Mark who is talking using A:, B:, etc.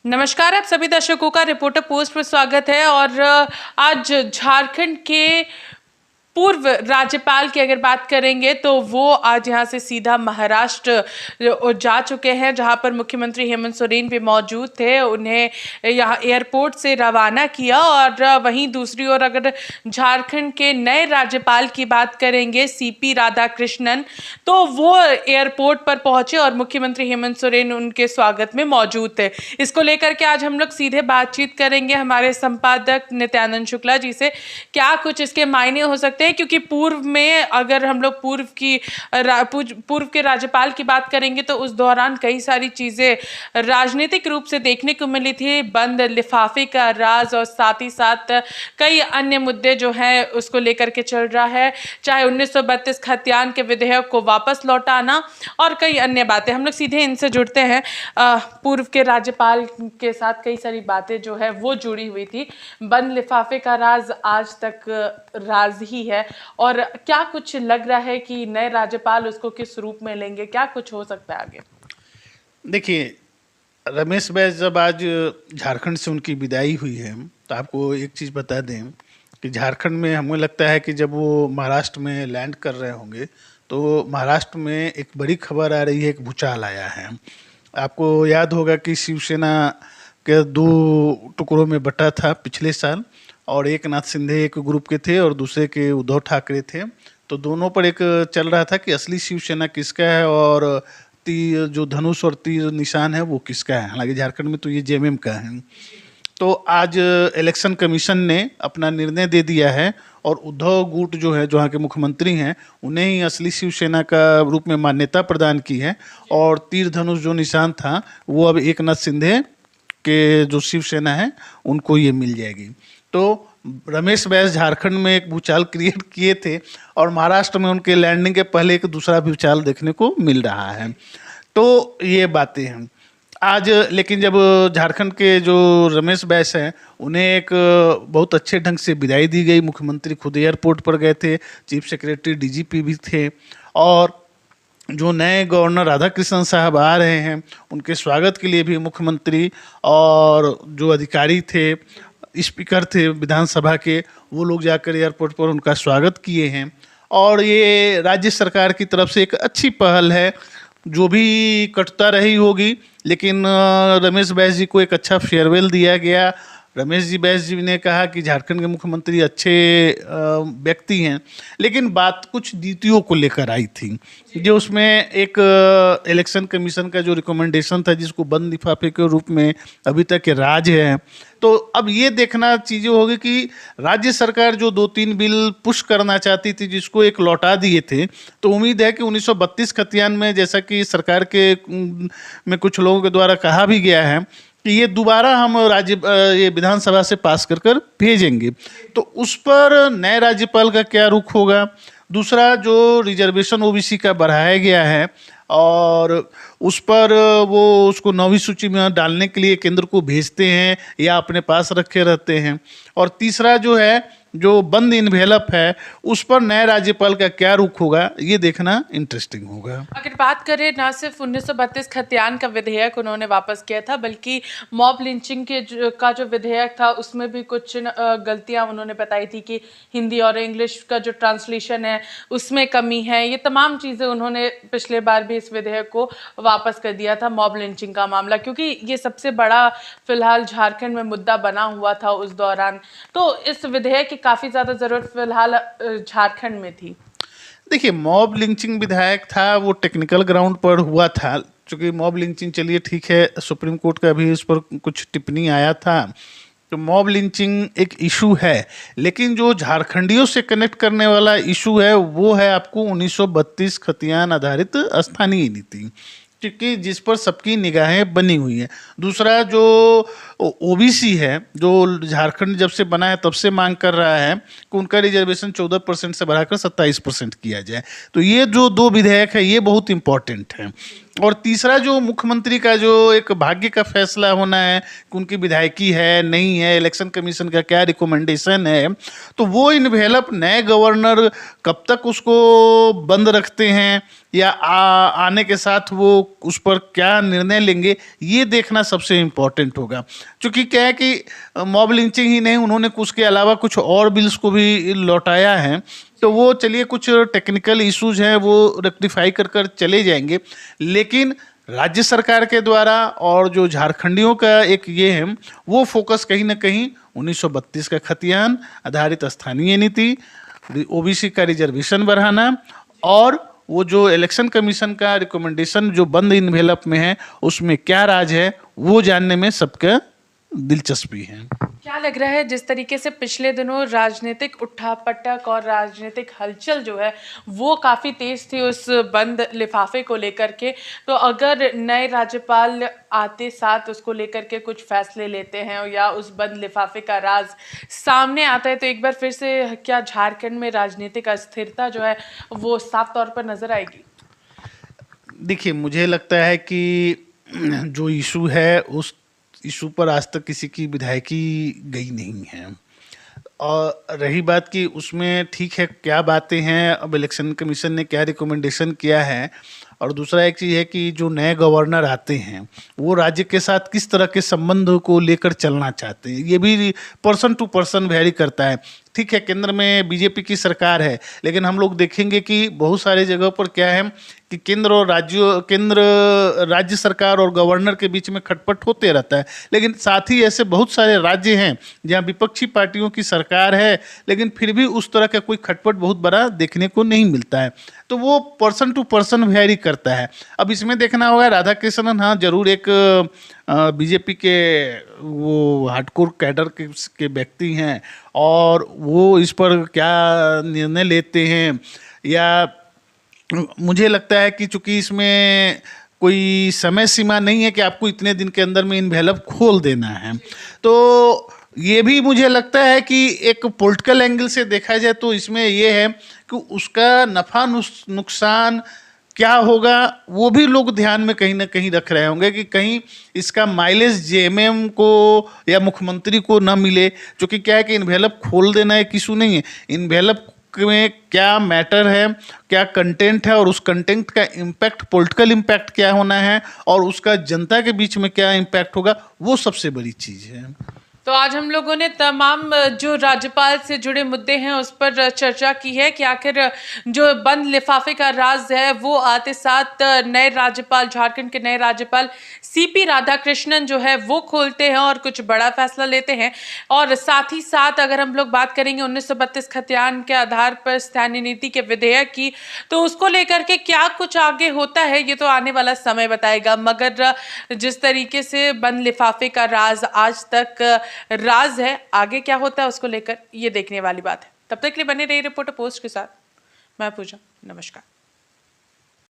A: नमस्कार, आप सभी दर्शकों का रिपोर्टर पोस्ट पर स्वागत है। और आज झारखंड के पूर्व राज्यपाल की अगर बात करेंगे तो वो आज यहाँ से सीधा महाराष्ट्र जा चुके हैं, जहाँ पर मुख्यमंत्री हेमंत सोरेन भी मौजूद थे। उन्हें यहाँ एयरपोर्ट से रवाना किया। और वहीं दूसरी ओर अगर झारखंड के नए राज्यपाल की बात करेंगे सीपी राधाकृष्णन, तो वो एयरपोर्ट पर पहुंचे और मुख्यमंत्री हेमंत सोरेन उनके स्वागत में मौजूद थे। इसको लेकर के आज हम लोग सीधे बातचीत करेंगे हमारे संपादक नित्यानंद शुक्ला जी से। क्या कुछ इसके मायने हो सकते हैं, क्योंकि पूर्व में अगर हम लोग पूर्व के राज्यपाल की बात करेंगे तो उस दौरान कई सारी चीजें राजनीतिक रूप से देखने को मिली थी। बंद लिफाफे का राज और साथ ही साथ कई अन्य मुद्दे जो हैं उसको लेकर के चल रहा है, चाहे 1932 खतियान के विधेयक को वापस लौटाना और कई अन्य बातें। हम लोग सीधे इनसे जुड़ते हैं। पूर्व के राज्यपाल के साथ कई सारी बातें जो है वो जुड़ी हुई थी। बंद लिफाफे का राज आज तक राज ही है। और क्या कुछ लग रहा है कि नए राज्यपाल उसको किस रूप में लेंगे, क्या कुछ हो सकता है आगे?
B: देखिए, रमेश बैस जब आज झारखंड से उनकी विदाई हुई है तो आपको एक चीज़ बता दें कि झारखंड में हमें लगता है कि जब वो महाराष्ट्र में लैंड कर रहे होंगे तो महाराष्ट्र में एक बड़ी खबर आ रही है, एक भूचाल आया है। आपको याद होगा कि शिवसेना के दो टुकड़ों में बटा था पिछले साल, और एक नाथ शिंदे एक ग्रुप के थे और दूसरे के उद्धव ठाकरे थे। तो दोनों पर एक चल रहा था कि असली शिवसेना किसका है और तीर जो धनुष और तीर निशान है वो किसका है। हालांकि झारखंड में तो ये जेएमएम का है। तो आज इलेक्शन कमीशन ने अपना निर्णय दे दिया है और उद्धव गुट जो है, जो यहाँ के मुख्यमंत्री हैं, उन्हें ही असली शिवसेना का रूप में मान्यता प्रदान की है। और तीर धनुष जो निशान था वो अब एक नाथ शिंदे के जो शिवसेना है उनको ये मिल जाएगी। तो रमेश बैस झारखंड में एक भूचाल क्रिएट किए थे और महाराष्ट्र में उनके लैंडिंग के पहले एक दूसरा भूचाल देखने को मिल रहा है। तो ये बातें हैं आज। लेकिन जब झारखंड के जो रमेश बैस हैं उन्हें एक बहुत अच्छे ढंग से विदाई दी गई। मुख्यमंत्री खुद एयरपोर्ट पर गए थे, चीफ सेक्रेटरी डीजीपी भी थे, और जो नए गवर्नर राधाकृष्णन साहब आ रहे हैं उनके स्वागत के लिए भी मुख्यमंत्री और जो अधिकारी थे, स्पीकर थे विधानसभा के, वो लोग जाकर एयरपोर्ट पर उनका स्वागत किए हैं। और ये राज्य सरकार की तरफ से एक अच्छी पहल है। जो भी कटता रही होगी, लेकिन रमेश बैस जी को एक अच्छा फेयरवेल दिया गया। रमेश जी बैस जी ने कहा कि झारखंड के मुख्यमंत्री अच्छे व्यक्ति हैं, लेकिन बात कुछ नीतियों को लेकर आई थी। जो उसमें एक इलेक्शन कमीशन का जो रिकमेंडेशन था, जिसको बंद लिफाफे के रूप में अभी तक राज है। तो अब ये देखना चीज़ें होगी कि राज्य सरकार जो 2-3 बिल पुश करना चाहती थी, जिसको एक लौटा दिए थे, तो उम्मीद है कि 1932 खतियान में, जैसा कि सरकार के कुछ लोगों के द्वारा कहा भी गया है कि ये दोबारा हम ये विधानसभा से पास कर भेजेंगे। तो उस पर नए राज्यपाल का क्या रुख होगा। दूसरा, जो रिजर्वेशन ओबीसी का बढ़ाया गया है और उस पर वो उसको 9वीं सूची में डालने के लिए केंद्र को भेजते हैं या अपने पास रखे रहते हैं। और तीसरा जो है, जो बंद इन्वेलप है, उस पर नए राज्यपाल का क्या रुख होगा, ये देखना इंटरेस्टिंग होगा।
A: अगर बात करें, ना सिर्फ 1932 खतियान का विधेयक उन्होंने वापस किया था, बल्कि मॉब लिंचिंग का जो विधेयक था उसमें भी कुछ गलतियां उन्होंने बताई थी कि हिंदी और इंग्लिश का जो ट्रांसलेशन है उसमें कमी है। ये तमाम चीज़ें उन्होंने पिछले बार भी इस विधेयक को वापस कर दिया था, मॉब लिंचिंग का मामला, क्योंकि ये सबसे बड़ा फिलहाल झारखंड में मुद्दा बना हुआ था उस दौरान। तो इस विधेयक की काफ़ी ज़्यादा ज़रूरत फिलहाल झारखंड में थी।
B: देखिए, मॉब लिंचिंग विधायक था, वो टेक्निकल ग्राउंड पर हुआ था। चूँकि मॉब लिंचिंग, चलिए ठीक है, सुप्रीम कोर्ट का भी इस पर कुछ टिप्पणी आया था, तो मॉब लिंचिंग एक इशू है। लेकिन जो झारखंडियों से कनेक्ट करने वाला इशू है वो है आपको 1932 खतियान आधारित स्थानीय नीति, क्योंकि जिस पर सबकी निगाहें बनी हुई हैं। दूसरा, जो ओबीसी है, जो झारखंड जब से बना है तब से मांग कर रहा है कि उनका रिजर्वेशन 14% से बढ़ाकर 27% किया जाए। तो ये जो दो विधेयक है ये बहुत इम्पोर्टेंट है। और तीसरा जो मुख्यमंत्री का जो एक भाग्य का फैसला होना है कि उनकी विधायकी है नहीं है, इलेक्शन कमीशन का क्या रिकमेंडेशन है, तो वो इन्वेलप नए गवर्नर कब तक उसको बंद रखते हैं या आने के साथ वो उस पर क्या निर्णय लेंगे, ये देखना सबसे इम्पोर्टेंट होगा। क्योंकि क्या है कि मॉब लिंचिंग ही नहीं, उन्होंने उसके अलावा कुछ और बिल्स को भी लौटाया है, तो वो चलिए कुछ टेक्निकल इश्यूज हैं वो रेक्टिफाई कर कर चले जाएंगे, लेकिन राज्य सरकार के द्वारा और जो झारखंडियों का एक ये है वो फोकस कहीं ना कहीं 1932 का खतियान आधारित स्थानीय नीति, ओबीसी का रिजर्वेशन बढ़ाना और वो जो इलेक्शन कमीशन का रिकमेंडेशन जो बंद इन्वेलप में है उसमें क्या राज है वो जानने में सबका दिलचस्पी है।
A: क्या लग रहा है जिस तरीके से पिछले दिनों राजनीतिक उठापटक और राजनीतिक हलचल जो है वो काफ़ी तेज थी उस बंद लिफाफे को लेकर के, तो अगर नए राज्यपाल आते साथ उसको लेकर के कुछ फैसले लेते हैं या उस बंद लिफाफे का राज सामने आता है तो एक बार फिर से क्या झारखंड में राजनीतिक अस्थिरता जो है वो साफ तौर पर नजर आएगी?
B: देखिए, मुझे लगता है कि जो इशू है उस इशू पर आज तक किसी की विधायकी गई नहीं है। और रही बात कि उसमें ठीक है क्या बातें हैं, अब इलेक्शन कमीशन ने क्या रिकमेंडेशन किया है, और दूसरा एक चीज़ है कि जो नए गवर्नर आते हैं वो राज्य के साथ किस तरह के संबंध को लेकर चलना चाहते हैं, ये भी पर्सन टू पर्सन वेरी करता है। ठीक है, केंद्र में बीजेपी की सरकार है, लेकिन हम लोग देखेंगे कि बहुत सारे जगह पर क्या है कि केंद्र राज्य सरकार और गवर्नर के बीच में खटपट होते रहता है, लेकिन साथ ही ऐसे बहुत सारे राज्य हैं जहां विपक्षी पार्टियों की सरकार है लेकिन फिर भी उस तरह का कोई खटपट बहुत बड़ा देखने को नहीं मिलता है। तो वो पर्सन टू पर्सन वेरी करता है। अब इसमें देखना होगा, राधा कृष्णन हाँ जरूर एक बीजेपी के वो हार्डकोर कैडर के व्यक्ति हैं और वो इस पर क्या निर्णय लेते हैं, या मुझे लगता है कि चूंकि इसमें कोई समय सीमा नहीं है कि आपको इतने दिन के अंदर में इन्वेलप खोल देना है, तो ये भी मुझे लगता है कि एक पॉलिटिकल एंगल से देखा जाए तो इसमें ये है कि उसका नफा नुकसान क्या होगा वो भी लोग ध्यान में कहीं ना कहीं रख रहे होंगे कि कहीं इसका माइलेज जेएमएम को या मुख्यमंत्री को ना मिले। क्योंकि क्या है कि इन्वेलप खोल देना एक इशू नहीं है, इन्वेलप में क्या मैटर है, क्या कंटेंट है और उस कंटेंट का इम्पैक्ट, पॉलिटिकल इम्पैक्ट क्या होना है और उसका जनता के बीच में क्या इम्पैक्ट होगा, वो सबसे बड़ी चीज़ है।
A: तो आज हम लोगों ने तमाम जो राज्यपाल से जुड़े मुद्दे हैं उस पर चर्चा की है कि आखिर जो बंद लिफाफे का राज है वो आते साथ नए राज्यपाल, झारखंड के नए राज्यपाल सीपी राधाकृष्णन जो है वो खोलते हैं और कुछ बड़ा फैसला लेते हैं। और साथ ही साथ अगर हम लोग बात करेंगे 1932 खतियान के आधार पर स्थानीय नीति के विधेयक की, तो उसको लेकर के क्या कुछ आगे होता है ये तो आने वाला समय बताएगा। मगर जिस तरीके से बंद लिफाफे का राज आज तक राज है, आगे क्या होता है उसको लेकर ये देखने वाली बात है। तब तक के लिए बने रहिए रिपोर्टर पोस्ट के साथ। मैं पूजा, नमस्कार।